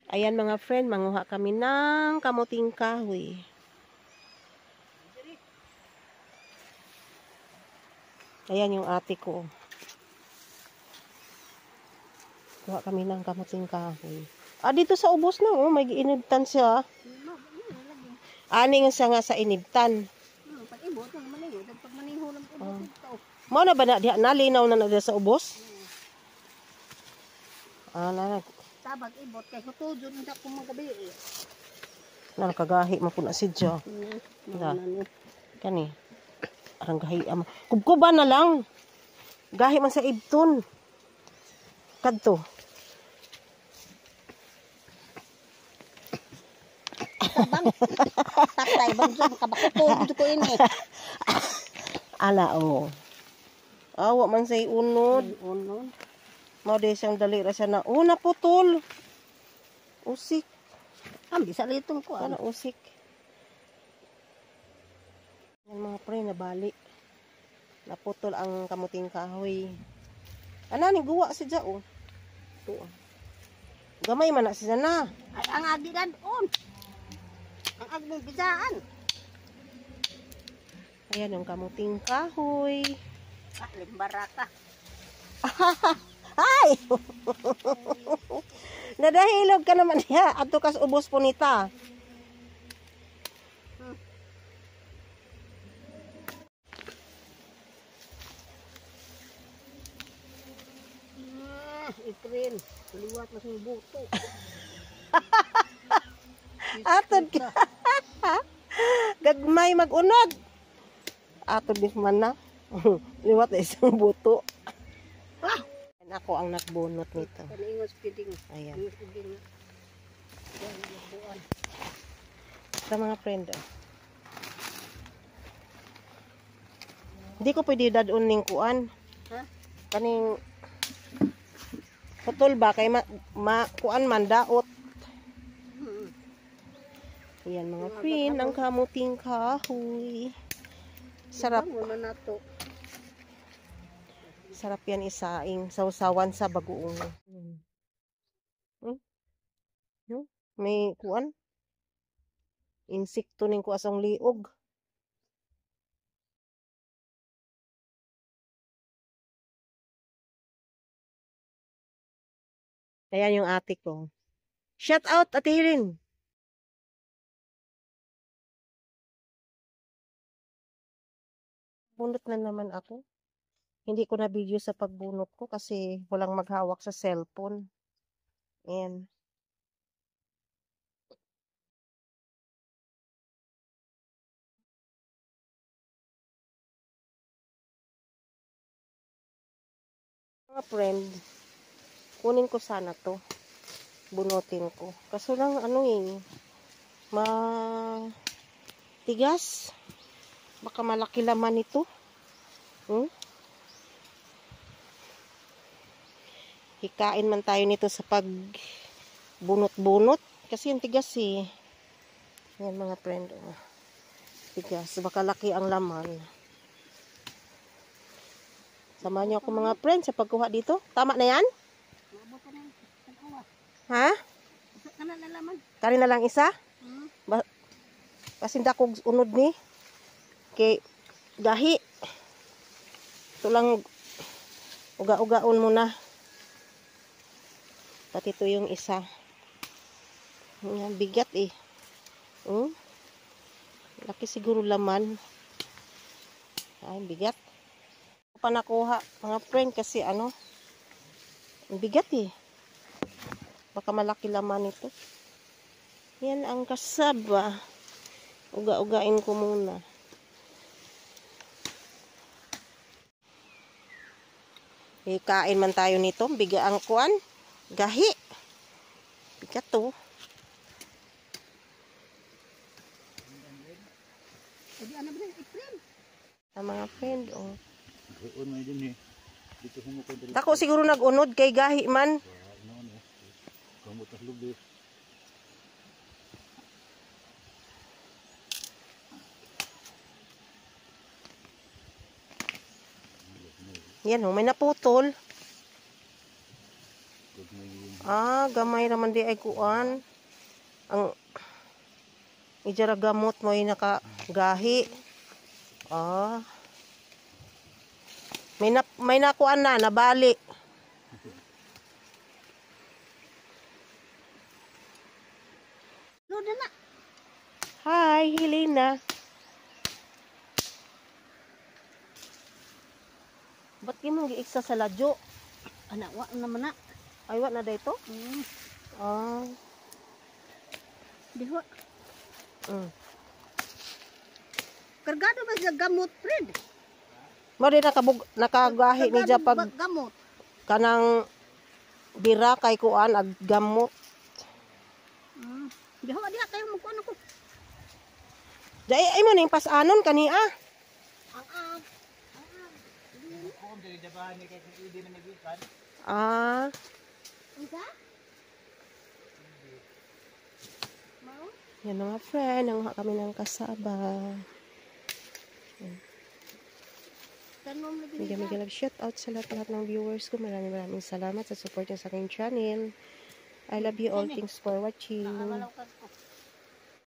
Ayan mga friend, manguha kami ng kamuting kahoy. Ayan yung ate ko. Kuha kami ng kamuting kahoy. Dito sa ubos na, may inibtan siya. Ani nga siya nga sa inibtan. Pag-ibot, maniho. Pag maniho lang ibot ito. Mao na ba na, nalinaw na sa ubos? Tabag ibot, kay kutudyon na kung magabi eh. Nakagahi mo po na si Jo. Kani. Arang gahi ama. Kubkuba na lang. Gahi man sa ibton. Kadto. Tabang. Tatay bang dyan, kabakutudyon ko ini. Ala o. Awa man say unod. Unod. Mao di siyang dali ra siya na. Naputol. Usik. Bisa litong ko. Ano usik. Yan mga pre, nabali. Naputol ang kamuting kahoy. Ni guwa si Jao. Gamay man na siya na. Ay, ang agigan on. Ang agmong bisaan. Ayan yung kamuting kahoy. Limbaraka. Ay! Nadahilog ka naman niya. Ato kas ubos po nita. Ikrin. Liwat na siyang buto. Atod ka. Gagmay mag-unod. Atod din man na. Liwat na isang buto. Ako ang nagbunot nito. Kaningos piding. Ayan. Sa mga friend. Hindi ko pwede dadun ning kuan. Ha? Kaning putol ba kay kuan man daot. Ayan mga friend, ang kamuting kahoy. Sarap. Sarap yan isaing. Sausawan sa bagoong. May kuan. Insekto ning kuasong liog. Ayan yung ate ko. Shout out, Ate Hirin. Bunot na naman ako. Hindi ko na video sa pagbunot ko kasi walang maghawak sa cellphone. Ayan. Mga friend, kunin ko sana to. Bunutin ko. Kaso lang tigas. Baka malaki laman ito. Hikain man tayo nito sa pagbunot-bunot. Kasi yung tigas eh. Yan mga friend. Tigas. Baka laki ang laman. Samahan niyo ako mga friend sa pagkuha dito. Tama na yan? Ha? Kari na lang isa? Kasi hindi ako unod ni. Kay gahi. Ito lang uga-ugaon muna. Pati ito yung isa. Bigat eh. Laki siguro laman. Ay, bigat. Pa nakuha mga friend kasi bigat eh. Baka malaki laman ito. Yan ang kasaba. Uga-ugain ko muna. Kain man tayo nito. Biga ang kuan. Gahi. Bigat to. Ang mga friend, Tako siguro nag-unod kay gahi man. Yan may naputol. Gamay naman di ay kuan. Ang ijara gamot mo ay nakagahi. May nakuan na, nabali. Loda na. Hi, Helena. Ba't gimong giiksa sa ladyo? Anak, wa naman na. Ay, wa na dito? Diwa. Kargado ba sa gamot, Fred? Mo di nakagahi ni Kargado Japag ba gamot. kanang bira kay kuan ag gamot. Diwa, diha kayo magkuhan ako. Dai ay mo ning pasanon kani Ang Isa? Mau? Yan mga friend, nanguha kami ng kasaba. Tanom lagi Mega shout out sa lahat ng viewers ko. Maraming salamat sa support niyo sa aking channel. I love you all. Thanks for watching. Nakawalaw ka